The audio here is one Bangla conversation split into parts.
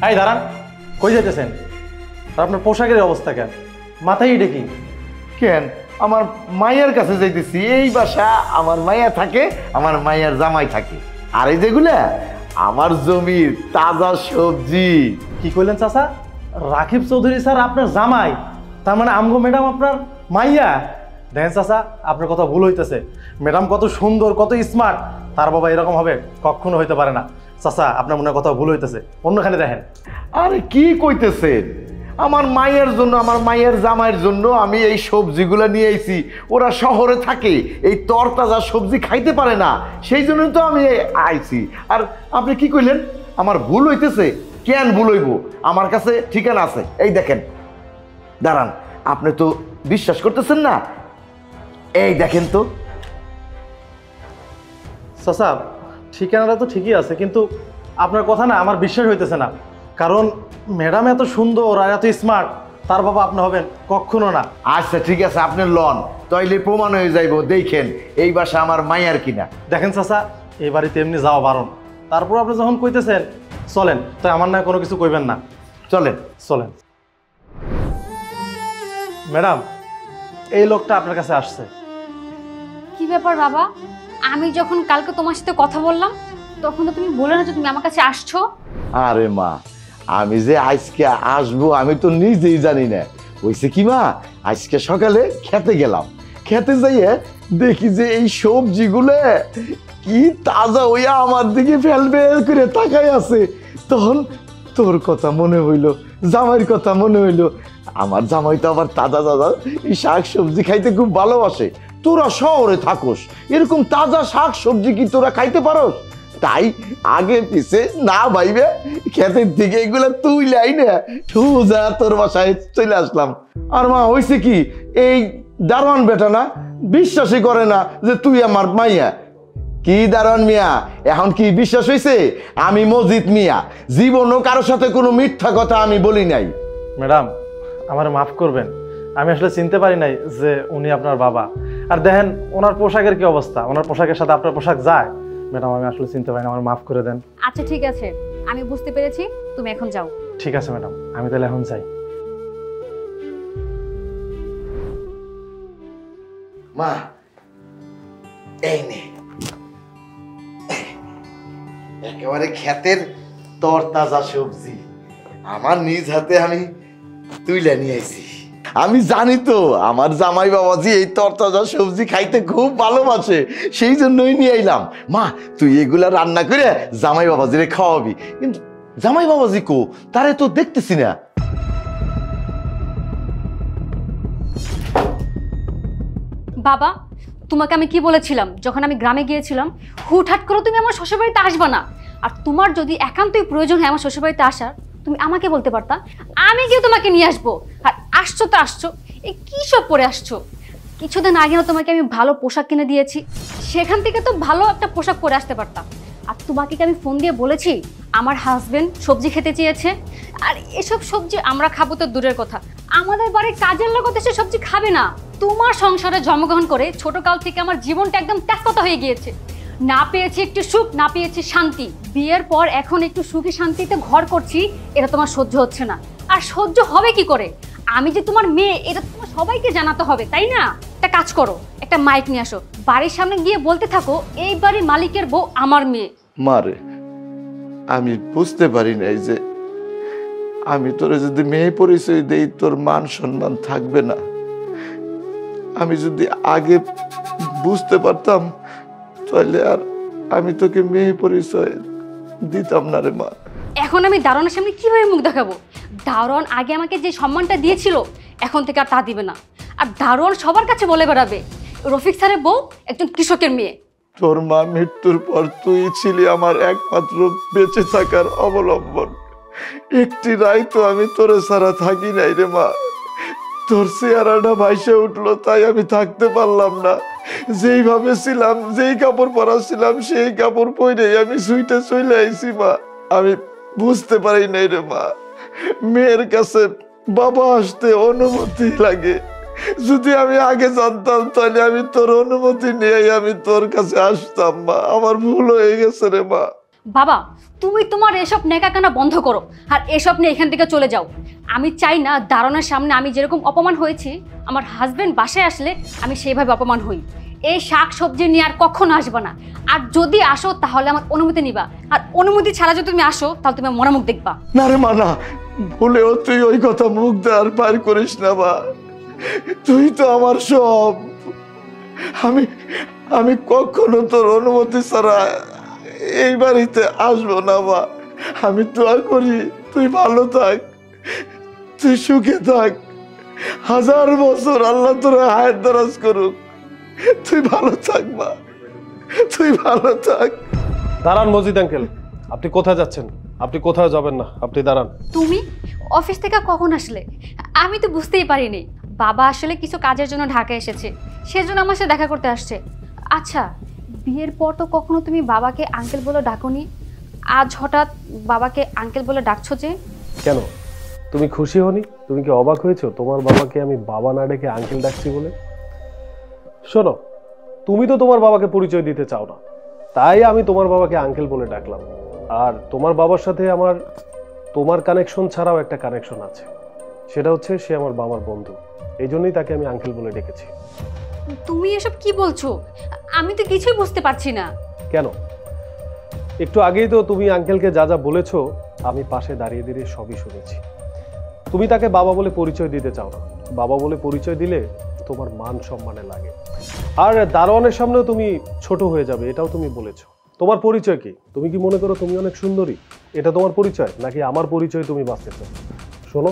এই দাঁড়ান, কই যেতেছেন? আর আপনার পোশাকের অবস্থা কেন? মাথায় এটা কি? কেন আমার মায়ের কাছে যাইতেছি। এই বাসা আমার মায়া থাকে, আমার মায়ের জামাই থাকে। আর এই যেগুলা আমার জমির তাজা সবজি। কি কইলেন চাচা? রাকিব চৌধুরী স্যার আপনার জামাই? তার মানে আমগো ম্যাডাম আপনার মাইয়া? দেখেন চাচা, আপনার কথা ভুল হইতেছে। ম্যাডাম কত সুন্দর, কত স্মার্ট, তার বাবা এরকম হবে কখনো হইতে পারে না। চাচা, আপনার মনে কথা ভুল হইতেছে, অন্যখানে দেখেন। আরে কি কইতেছেন? আমার মায়ের জন্য, আমার মায়ের জামাইয়ের জন্য আমি এই সবজিগুলো নিয়ে আইছি। ওরা শহরে থাকে, এই তরতাজা সবজি খাইতে পারে না, সেই জন্য তো আমি আইছি। আর আপনি কি কইলেন আমার ভুল হইতেছে? কেন ভুল হইব? আমার কাছে ঠিকানা আছে, এই দেখেন। দাঁড়ান, আপনি তো বিশ্বাস করতেছেন না, এই দেখেন তো। চাচা, ঠিকানাটা তো ঠিকই আছে, কিন্তু আপনার কথা না আমার বিশ্বাস হইতেছে না। কারণ ম্যাডাম এত সুন্দর আর এত স্মার্ট, তার বাবা আপনি হবেন কখনো না। আচ্ছা ঠিক আছে, আপনি লন, তাইলে প্রমাণ হয়ে যাইব। দেখেন এই বাসা আমার মায়ার কিনা। দেখেন চাচা, এই বাড়িতে এমনি যাওয়া বারণ, তারপর আপনি যখন কইতেছেন চলেন, তাই আমার না কোনো কিছু কইবেন না। চলেন চলেন। ম্যাডাম, এই লোকটা আপনার কাছে আসছে। কি ব্যাপার বাবা? আমি যখন কালকে তোমার সাথে কথা বললাম তখন তো তুমি বলে না যে তুমি আমার কাছে আসছো। আরে মা, আমি যে আজকে আসবো আমি তো নিজেই জানি না। হইছে কি মা, আজকে সকালে খেতে গেলাম, খেতে যাইয়ে দেখি যে এই সবজিগুলো কি তাজা হইয়া আমার দিকে ফেলবে করে তাকাই আছে। তখন তোর কথা মনে হইলো, জামাইয়ের কথা মনে হইলো। আমার জামাই তো আবার তাজা তাজা এই শাক সবজি খাইতে খুব ভালোবাসে। তোরা শহরে থাকোস, এরকম তাজা শাক সবজি কি তোরা খাইতে পারোস? তাই আগে পিছে না ভাইবে ক্ষেতের থেকে এগুলো তুইলাই না সোজা তোর বাসায় চলে আসলাম। আর মা হয়েছে কি, এই দারোয়ান বেটা না বিশ্বাসই করে না যে তুই আমার মাইয়া। কি দারোয়ান মিয়া, এখন কি বিশ্বাস হয়েছে? আমি মজিদ মিয়া, জীবনও কারোর সাথে কোনো মিথ্যা কথা আমি বলি নাই। ম্যাডাম, আমার মাফ করবেন, আমি আসলে চিনতে পারি নাই যে উনি আপনার বাবা। আর দেখেন ওনার পোশাকের কি অবস্থা, ওনার পোশাকের সাথে আপনার পোশাক যায়। ম্যাডাম, আমি আসলে চিনতে পারি না, আমার মাফ করে দেন। আচ্ছা ঠিক আছে, আমি বুঝতে পেরেছি, তুমি এখন যাও। ঠিক আছে ম্যাডাম, আমি তাহলে এখন যাই। মা এই নে, একেবারে ক্ষেতের তরতাজা সবজি আমার নিজ হাতে আমি তুইলে নিয়ে আইছি। আমি জানি তো আমার জামাই বাবাজি এই তরতাজা সবজি খাইতে খুব ভালোবাসে, সেই জন্যই নিয়ে আইলাম। মা তুই এগুলা রান্না করে জামাই বাবাজিরে খাওয়াবি। কিন্তু জামাই বাবাজি কো, তারে তো দেখতেছি না। বাবা, তোমাকে আমি কি বলেছিলাম যখন আমি গ্রামে গিয়েছিলাম? হুটহাট করে তুমি আমার শ্বশুরবাড়িতে আসবা না। আর তোমার যদি একান্তই প্রয়োজন হয় আমার শ্বশুরবাড়িতে আসার, তুমি আমাকে বলতে পারতা, আমি গিয়ে তোমাকে নিয়ে আসবো। আর আসছো তো আসছো, এই কী সব পরে আসছো? কিছুদিন আগে না তোমাকে আমি ভালো পোশাক কিনে দিয়েছি, সেখান থেকে তো ভালো একটা পোশাক পরে আসতে পারতাম। আর তোমাকে কি আমি ফোন দিয়ে বলেছি আমার হাজবেন্ড সবজি খেতে চেয়েছে? আর এসব সবজি আমরা খাবো তো দূরের কথা, আমাদের বাড়ির কাজের লোক তো সে সবজি খাবে না। তোমার সংসারে জন্মগ্রহণ করে ছোটকাল থেকে আমার জীবনটা একদম তেজপাতা হয়ে গিয়েছে। না পেয়েছি একটু সুখ, না পেয়েছি শান্তি। বিয়ের পর এখন একটু সুখে শান্তিতে ঘর করছি, এটা তোমার সহ্য হচ্ছে না। আর সহ্য হবে কি করে? আমি যে তোমার মেয়ে এটা তোমার সবাইকে জানাতে হবে, তাই না? একটা কাজ করো, একটা মাইক নিয়ে আসো, বাড়ির সামনে গিয়ে বলতে থাকো এই বাড়ির মালিকের বউ আমার মেয়ে। মারে, আমি বুঝতে পারি নাই যে আমি তোরে যদি মেয়ে পরিচয় দেই তোর মান সম্মান থাকবে না। আমি যদি আগে বুঝতে পারতাম তাহলে আর আমি তোকে মেয়ে পরিচয় দিতাম না রে মা। এখন আমি দারোয়ানের সামনে কিভাবে মুখ দেখাবো? দারোয়ান আগে আমাকে যে সম্মানটা দিয়েছিল এখন থেকে আর তা দিবে না। আর দারোয়ান সবার কাছে বলে বেড়াবে রফিক স্যারের বউ একজন কৃষকের মেয়ে। তোর মা মৃত্যুর পর তুই ছিলি আমার একমাত্র বেঁচে থাকার অবলম্বন। একটি রায় তো আমি তোরে ছাড়া থাকি নাই রে মা। তোর চেহারাটা ভাইসে উঠলো তাই আমি থাকতে পারলাম না। যেইভাবে ছিলাম, যেই কাপড় পরা ছিলাম সেই কাপড় পরেই আমি সুইটে চলে আইছি মা। আমি বুঝতে পারি নাই রে মা, মেয়ের কাছে বাবা আসতে অনুমতি লাগে। যদি আমি আগে জানতাম তাহলে আমি তোর অনুমতি নিয়ে আমি তোর কাছে আসতাম মা। আমার ভুল হয়ে গেছে রে মা। বাবা, তুমি তোমার এসব নেকাকানা বন্ধ করো আর এসব নিয়ে এখান থেকে চলে যাও। আমি চাই না দারোয়ানের সামনে আমি যেরকম অপমান হয়েছি, আমার হাজবেন্ড বাসায় আসলে আমি সেইভাবে অপমান হই। এই শাক সবজি নিয়ে আর কখনো আসবে না। আর যদি আসো তাহলে আমার অনুমতি নিবা, আর অনুমতি ছাড়া যদি তুমি আসো তাহলে তুমি মনে মুখ দেখবা। না রে মা, না, ভুলেও তুই ওই কথা মুখ দ্বার পার করিস না মা। তুই তো আমার সব। আমি আমি কখনো তোর অনুমতি ছাড়া এই বাড়িতে আসবো না মা। আমি দোয়া করি তুই ভালো থাক, তুই সুখে থাক, 1000 বছর আল্লাহ তোর হায়াত দারাজ করুক। তুই ভালো থাক মা, তুই ভালো থাক। দাঁড়ান মজিদ আঙ্কেল, আপনি কোথায় যাচ্ছেন? আপনি কোথাও যাবেন না, আপনি দাঁড়ান। তুমি অফিস থেকে কখন আসলে? আমি তো বুঝতেই পারিনি। বাবা আসলে কিছু কাজের জন্য ঢাকা এসেছে, সেজন্য আমার সাথে দেখা করতে আসছে। আচ্ছা, বিয়ের পর তো কখনো তুমি বাবাকে আঙ্কেল বলে ডাকোনি, আজ হঠাৎ বাবাকে আঙ্কেল বলে ডাকছো যে? কেন, তুমি খুশি হনি? তুমি কি অবাক হয়েছো তোমার বাবাকে আমি বাবা না ডেকে আঙ্কেল ডাকছি বলে? শোনো, তুমি তো তোমার বাবাকে পরিচয় দিতে চাও না, তাই আমি তোমার বাবাকে আঙ্কেল বলে ডাকলাম। আর তোমার বাবার সাথে আমার তোমার কানেকশন ছাড়াও একটা কানেকশন আছে, সেটা হচ্ছে সে আমার বাবার বন্ধু। এই জন্যই তাকে আমি আঙ্কেল বলে ডেকেছি। তুমি এসব কি বলছো? আমি তো কিছুই বুঝতে পারছি না। কেন? একটু আগেই তো তুমি আঙ্কেলকে যা যা বলেছো আমি পাশে দাঁড়িয়ে দাঁড়িয়ে সবই শুনেছি। তুমি তাকে বাবা বলে পরিচয় দিতে চাও না। বাবা বলে পরিচয় দিলে তোমার মান সম্মানে লাগে, আর দারোয়ানের সামনেও তুমি ছোট হয়ে যাবে, এটাও তুমি বলেছো। তোমার পরিচয় কি? তুমি কি মনে করো তুমি অনেক সুন্দরী? এটা তোমার পরিচয়, নাকি আমার পরিচয় তুমি বাঁচতেছো? শোনো,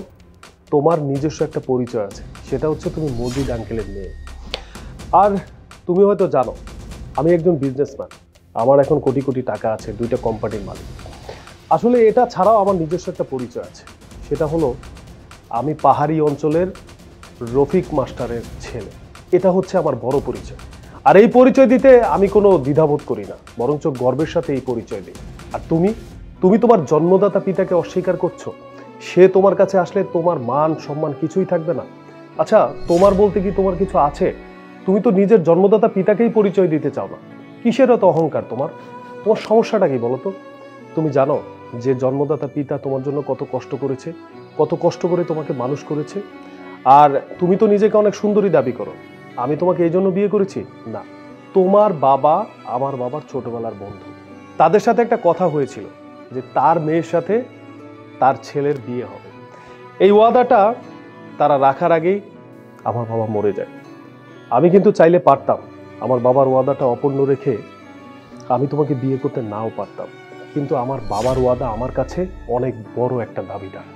তোমার নিজস্ব একটা পরিচয় আছে, সেটা হচ্ছে তুমি মজিদ আঙ্কেলের মেয়ে। আর তুমি হয়তো জানো আমি একজন বিজনেসম্যান, আমার এখন কোটি কোটি টাকা আছে, 2টা কোম্পানির মালিক। আসলে এটা ছাড়াও আমার নিজস্ব একটা পরিচয় আছে, সেটা হলো আমি পাহাড়ি অঞ্চলের রফিক মাস্টারের ছেলে। এটা হচ্ছে আমার বড় পরিচয়, আর এই পরিচয় দিতে আমি কোনো দ্বিধাবোধ করি না, বরঞ্চ গর্বের সাথে এই পরিচয় দিই। আর তুমি তুমি তোমার জন্মদাতা পিতাকে অস্বীকার করছো। সে তোমার কাছে আসলে তোমার মান সম্মান কিছুই থাকবে না। আচ্ছা, তোমার বলতে কি তোমার কিছু আছে? তুমি তো নিজের জন্মদাতা পিতাকেই পরিচয় দিতে চাও না। কিসের এত অহংকার তোমার? তোমার সমস্যাটা কি বলো তো? তুমি জানো যে জন্মদাতা পিতা তোমার জন্য কত কষ্ট করেছে, কত কষ্ট করে তোমাকে মানুষ করেছে? আর তুমি তো নিজেকে অনেক সুন্দরী দাবি করো। আমি তোমাকে এই জন্য বিয়ে করেছি? না, তোমার বাবা আমার বাবার ছোটবেলার বন্ধু। তাদের সাথে একটা কথা হয়েছিল যে তার মেয়ের সাথে তার ছেলের বিয়ে হবে। এই ওয়াদাটা তারা রাখার আগেই আমার বাবা মরে যায়। আমি কিন্তু চাইলে পারতাম আমার বাবার ওয়াদাটা অপূর্ণ রেখে আমি তোমাকে বিয়ে করতে নাও পারতাম, কিন্তু আমার বাবার ওয়াদা আমার কাছে অনেক বড় একটা দাবিদার।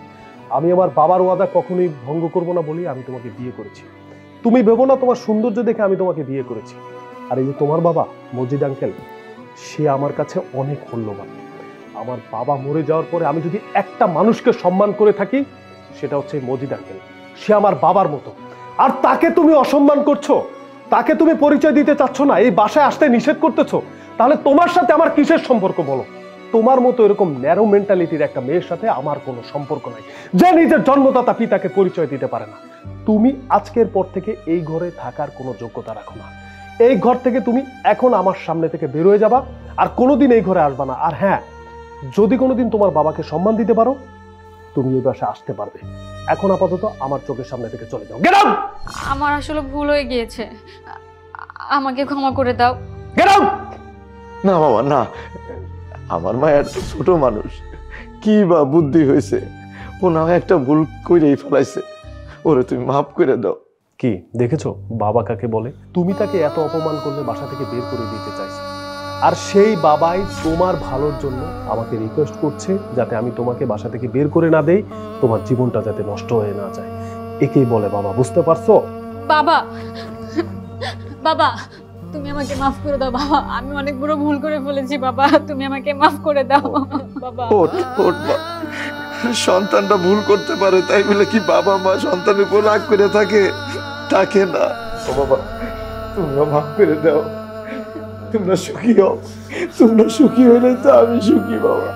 আমি আমার বাবার ওয়াদা কখনোই ভঙ্গ করব না বলেই আমি তোমাকে বিয়ে করেছি। তুমি ভেবো না তোমার সৌন্দর্য দেখে আমি তোমাকে বিয়ে করেছি। আর এই যে তোমার বাবা মজিদ আঙ্কেল, সে আমার কাছে অনেক মূল্যবান। আমার বাবা মরে যাওয়ার পরে আমি যদি একটা মানুষকে সম্মান করে থাকি, সেটা হচ্ছে মজিদ আঙ্কেল। সে আমার বাবার মতো, আর তাকে তুমি অসম্মান করছো, তাকে তুমি পরিচয় দিতে চাচ্ছ না, এই বাসায় আসতে নিষেধ করতেছো। তাহলে তোমার সাথে আমার কিসের সম্পর্ক বলো? তোমার মতো এরকম ন্যারো মেন্টালিটির একটা মেয়ের সাথে আমার কোনো সম্পর্ক নাই, যে নিজের জন্মদাতা পিতাকে পরিচয় দিতে পারে না। তুমি আজকের পর থেকে এই ঘরে থাকার কোনো যোগ্যতা রাখো না। এই ঘর থেকে তুমি এখন আমার সামনে থেকে বের হয়ে যাবা, আর কোনোদিন এই ঘরে আসবা না। আর হ্যাঁ, যদি কোনোদিন তোমার বাবাকে সম্মান দিতে পারো, তুমি এই বাসায় আসতে পারবে। এখন আপাতত আমার চোখের সামনে থেকে চলে যাও। Get out! আমার আসলে ভুল হয়ে গিয়েছে, আমাকে ক্ষমা করে দাও। Get out! না বাবা, না, আমার মায়ের ছোট মানুষ, কি বা বুদ্ধি হয়েছে, ও না হয় একটা ভুল করেই ফেলাইছে, ওরে তুমি মাফ করে দাও। কি দেখেছো বাবা কাকে বলে? তুমি তাকে এত অপমান করলে বাসা থেকে বের করে দিতে চাইছো, আর সেই বাবাই তোমার ভালোর জন্য আমাকে রিকোয়েস্ট করছে যাতে আমি তোমাকে বাসা থেকে বের করে না দেই, তোমার জীবনটা যাতে নষ্ট হয়ে না যায়। একেই বলে বাবা, বুঝতে পারছো? বাবা, বাবা, তুমি আমাকে মাফ করে দাও বাবা, আমি অনেক বড় ভুল করে ফেলেছি বাবা, তুমি আমাকে মাফ করে দাও বাবা। ওঠ ওঠ মা, সন্তানটা ভুল করতে পারে তাই বলে কি বাবা মা সন্তানের উপর রাগ করে থাকে না? ও বাবা, তোমরা মাফ করে দাও, তোমরা সুখী হও, তোমরা সুখী হইলে তো আমি সুখী বাবা।